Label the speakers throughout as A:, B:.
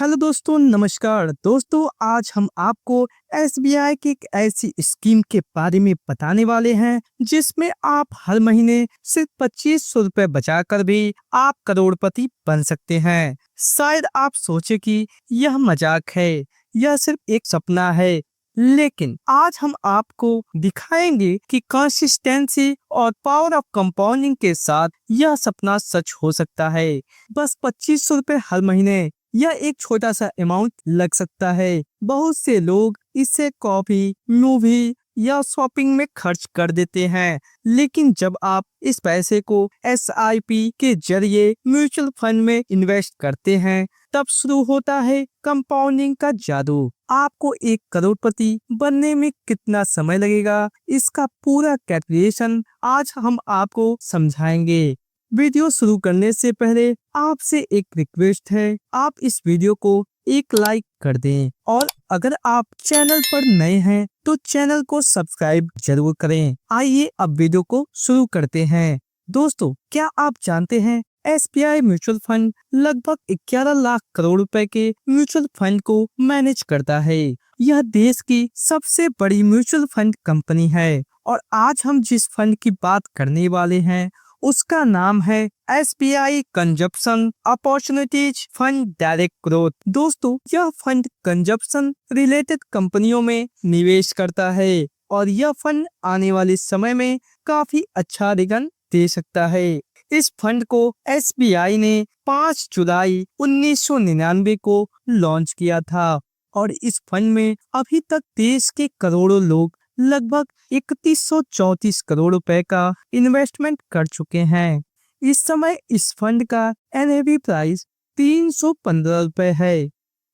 A: Hello दोस्तों, नमस्कार दोस्तों। आज हम आपको एसबीआई की एक ऐसी स्कीम के बारे में बताने वाले हैं जिसमें आप हर महीने सिर्फ 2500 रुपए बचाकर भी आप करोड़पति बन सकते हैं। शायद आप सोचे कि यह मजाक है, यह सिर्फ एक सपना है, लेकिन आज हम आपको दिखाएंगे कि कंसिस्टेंसी और पावर ऑफ कंपाउंडिंग के साथ यह सपना सच हो सकता है। बस 2500 रुपए हर महीने, यह एक छोटा सा अमाउंट लग सकता है। बहुत से लोग इसे कॉफी, मूवी या शॉपिंग में खर्च कर देते हैं, लेकिन जब आप इस पैसे को एसआईपी के जरिए म्यूचुअल फंड में इन्वेस्ट करते हैं, तब शुरू होता है कंपाउंडिंग का जादू। आपको एक करोड़पति बनने में कितना समय लगेगा, इसका पूरा कैलकुलेशन आज हम आपको समझाएंगे। वीडियो शुरू करने से पहले आपसे एक रिक्वेस्ट है, आप इस वीडियो को एक लाइक कर दें और अगर आप चैनल पर नए हैं तो चैनल को सब्सक्राइब जरूर करें। आइए अब वीडियो को शुरू करते हैं। दोस्तों, क्या आप जानते हैं एसबीआई म्यूचुअल फंड लगभग 11 लाख करोड़ रुपए के म्यूचुअल फंड को मैनेज करता है। यह देश की सबसे बड़ी म्यूचुअल फंड कंपनी है और आज हम जिस फंड की बात करने वाले हैं उसका नाम है SBI consumption opportunities fund direct growth. दोस्तों, यह फंड कंजप्शन रिलेटेड कंपनियों में निवेश करता है और यह फंड आने वाले समय में काफी अच्छा रिटर्न दे सकता है। इस फंड को एसबीआई ने 5 जुलाई 1999 को लॉन्च किया था और इस फंड में अभी तक देश के करोड़ों लोग लगभग 3134 करोड़ रुपए का इन्वेस्टमेंट कर चुके हैं। इस समय इस फंड का एनएवी प्राइस 315 रुपए है।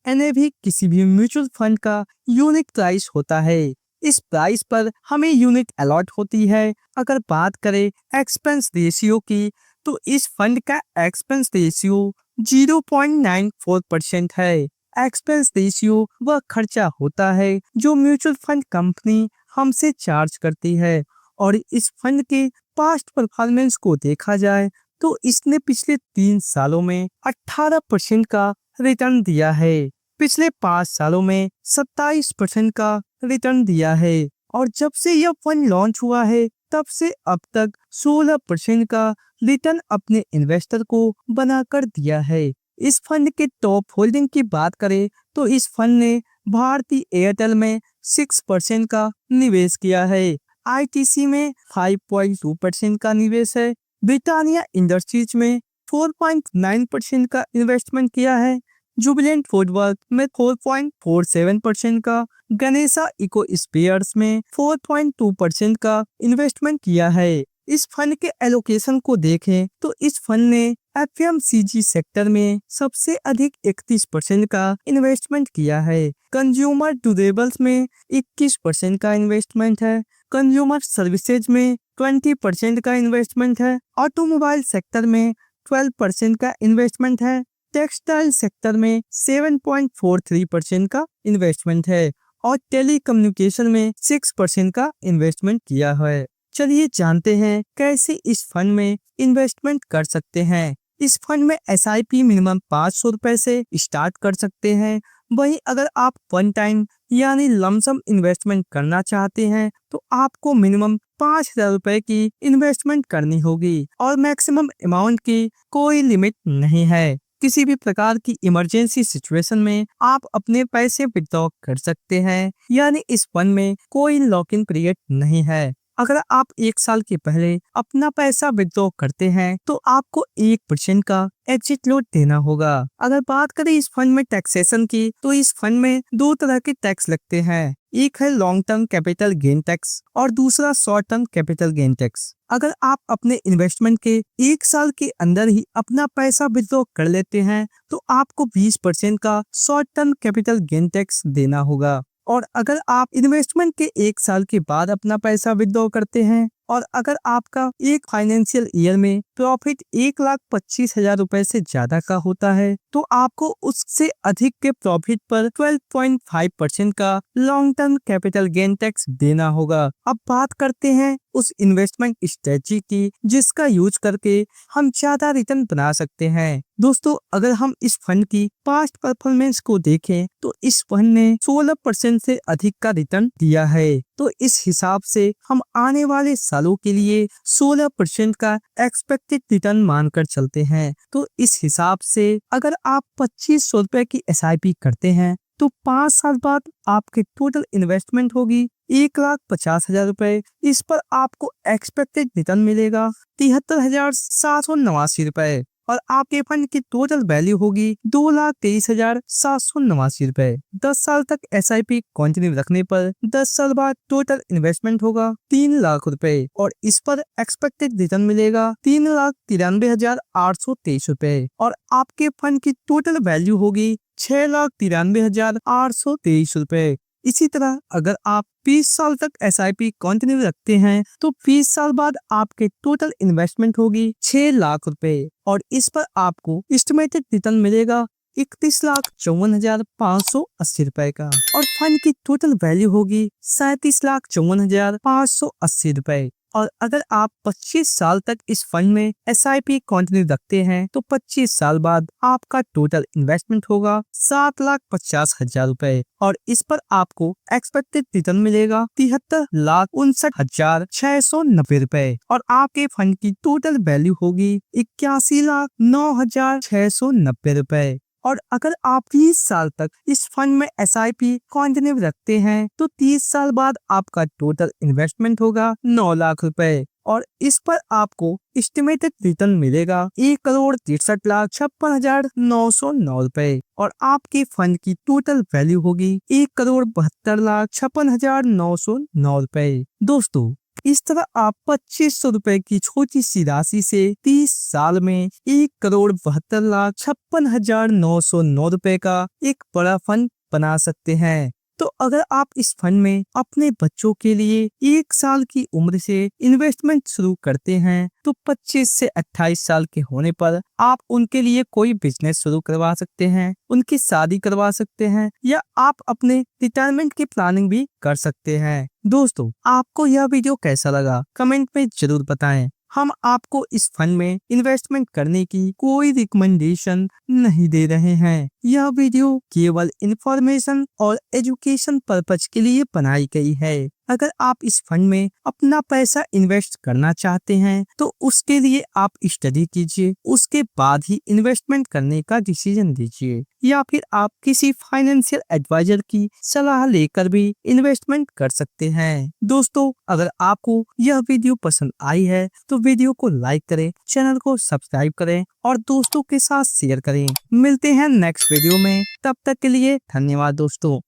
A: एनएवी किसी भी म्यूचुअल फंड का यूनिट प्राइस होता है। इस प्राइस पर हमें यूनिट अलॉट होती है। अगर बात करें एक्सपेंस रेशियो की, तो इस फंड का एक्सपेंस रेशियो 0.94% है। एक्सपेंस रेशियो वह खर्चा होता है जो म्यूचुअल फंड कंपनी हमसे चार्ज करती है और इस फंड के पास्ट परफॉर्मेंस को देखा जाए तो इसने पिछले 3 सालों में 18% का रिटर्न दिया है। पिछले 5 सालों में 27% का रिटर्न दिया है और जब से यह फंड लॉन्च हुआ है तब से अब तक 16% का रिटर्न अपने इन्वेस्टर को बनाकर दिया है। इस फंड के टॉप होल्डिंग की बात करें तो इस फंड ने भारतीय एयरटेल में 6% का निवेश किया है, आईटीसी में 5.2% का निवेश है, ब्रिटानिया इंडस्ट्रीज में 4.9% का इन्वेस्टमेंट किया है, जुबिलेंट फूडवर्क में 4.47% का, गणेशा इकोस्फीयर्स में 4.2% का इन्वेस्टमेंट किया है। इस फंड के एलोकेशन को देखें तो इस फंड ने एफएमसीजी सेक्टर में सबसे अधिक 31% का इन्वेस्टमेंट किया है। कंज्यूमर ड्यूरेबल्स में 21% का इन्वेस्टमेंट है, कंज्यूमर सर्विसेज में 20% का इन्वेस्टमेंट है, ऑटोमोबाइल सेक्टर में 12% का इन्वेस्टमेंट है, टेक्सटाइल सेक्टर में 7.43% का इन्वेस्टमेंट है और टेलीकम्युनिकेशन में 6% का इन्वेस्टमेंट किया है। चलिए जानते हैं कैसे इस फंड में इन्वेस्टमेंट कर सकते हैं। इस फंड में एसआईपी मिनिमम 500 रुपए से स्टार्ट कर सकते हैं। वहीं अगर आप वन टाइम यानी लमसम इन्वेस्टमेंट करना चाहते हैं तो आपको मिनिमम 5000 रुपए की इन्वेस्टमेंट करनी होगी और मैक्सिमम अमाउंट की कोई लिमिट नहीं है। किसी भी प्रकार की इमरजेंसी सिचुएशन में आप अपने पैसे विड्रॉ कर सकते हैं, यानी इस फंड में कोई लॉक इन पीरियड नहीं है। अगर आप 1 साल के पहले अपना पैसा विड्रॉ करते हैं तो आपको 1% का एग्जिट लोड देना होगा। अगर बात करें इस फंड में टैक्सेशन की, तो इस फंड में 2 तरह के टैक्स लगते हैं। एक है long term capital gain tax और दूसरा short term capital gain tax. अगर आप अपने इन्वेस्टमेंट के 1 साल के अंदर ही अपना पैसा विड्रॉ कर लेते हैं तो आपको 20% का short term capital gain tax देना होगा और अगर आप इन्वेस्टमेंट के 1 साल के बाद अपना पैसा विड्रॉ करते हैं और अगर आपका एक फाइनेंशियल ईयर में प्रॉफिट 1,25,000 रुपए से ज्यादा का होता है तो आपको उससे अधिक के प्रॉफिट पर 12.5% का long term capital gain tax देना होगा। अब बात करते हैं उस इन्वेस्टमेंट स्ट्रेटजी की जिसका यूज करके हम ज्यादा रिटर्न बना सकते हैं। दोस्तों, अगर हम इस फंड की पास्ट परफॉर्मेंस को देखें तो इस फंड ने 16% से अधिक का रिटर्न दिया है। तो इस हिसाब से हम आने वाले सालों के लिए 16% का एक्सपेक्टेड रिटर्न मानकर चलते हैं। तो इस हिसाब से अगर आप 2500 रुपए की SIP करते हैं तो 5 साल बाद आपके टोटल इन्वेस्टमेंट होगी 1,50,000 रुपए। इस पर आपको एक्सपेक्टेड रिटर्न मिलेगा 73,789 रुपए और आपके फंड की टोटल वैल्यू होगी 2,23,789 रुपए। 10 साल तक SIP कंटिन्यू रखने पर 10 साल बाद टोटल इन्वेस्टमेंट होगा 3 लाख रुपए और इस पर एक्सपेक्टेड रिटर्न मिलेगा 3,93,823 रुपए और आपके फंड की टोटल वैल्यू होगी 6,93,823 रुपए। इसी तरह अगर आप 20 साल तक SIP कंटिन्यू रखते हैं तो 20 साल बाद आपके टोटल इन्वेस्टमेंट होगी 6 लाख रुपए और इस पर आपको एस्टिमेटेड रिटर्न मिलेगा 31,54,580 रुपए का और फंड की टोटल वैल्यू होगी 37,54,580 रुपए। और अगर आप 25 साल तक इस फंड में SIP कंटिन्यू रखते हैं तो 25 साल बाद आपका टोटल इन्वेस्टमेंट होगा 7,50,000 रुपए और इस पर आपको एक्सपेक्टेड रिटर्न मिलेगा 73,59,690 रुपए और आपके फंड की टोटल वैल्यू होगी 81,09,690 रुपए। और अगर आप 30 साल तक इस फंड में SIP कंटिन्यू रखते हैं तो 30 साल बाद आपका टोटल इन्वेस्टमेंट होगा 9 लाख रुपए और इस पर आपको एस्टिमेटेड रिटर्न मिलेगा 1,63,56,909 रुपए और आपके फंड की टोटल वैल्यू होगी 1,72,56,909 रुपए। दोस्तों, इस तरह आप 2500 रुपए की छोटी सी राशि से 30 साल में 1,72,56,909 रुपए का एक बड़ा फंड बना सकते हैं। तो अगर आप इस फंड में अपने बच्चों के लिए 1 साल की उम्र से इन्वेस्टमेंट शुरू करते हैं तो 25 से 28 साल के होने पर आप उनके लिए कोई बिजनेस शुरू करवा सकते हैं, उनकी शादी करवा सकते हैं या आप अपने रिटायरमेंट की प्लानिंग भी कर सकते हैं। दोस्तों, आपको यह वीडियो कैसा लगा कमेंट में जरूर बताएं। हम आपको इस फंड में इन्वेस्टमेंट करने की कोई रिकमेंडेशन नहीं दे रहे हैं। यह वीडियो केवल इंफॉर्मेशन और एजुकेशन पर्पज के लिए बनाई गई है। अगर आप इस फंड में अपना पैसा इन्वेस्ट करना चाहते हैं तो उसके लिए आप स्टडी कीजिए, उसके बाद ही इन्वेस्टमेंट करने का डिसीजन लीजिए या फिर आप किसी फाइनेंशियल एडवाइजर की सलाह लेकर भी इन्वेस्टमेंट कर सकते हैं। दोस्तों, अगर आपको यह वीडियो पसंद आई है तो वीडियो को लाइक करें, चैनल को सब्सक्राइब करें और दोस्तों के साथ शेयर करें। मिलते हैं नेक्स्ट वीडियो में, तब तक के लिए धन्यवाद दोस्तों।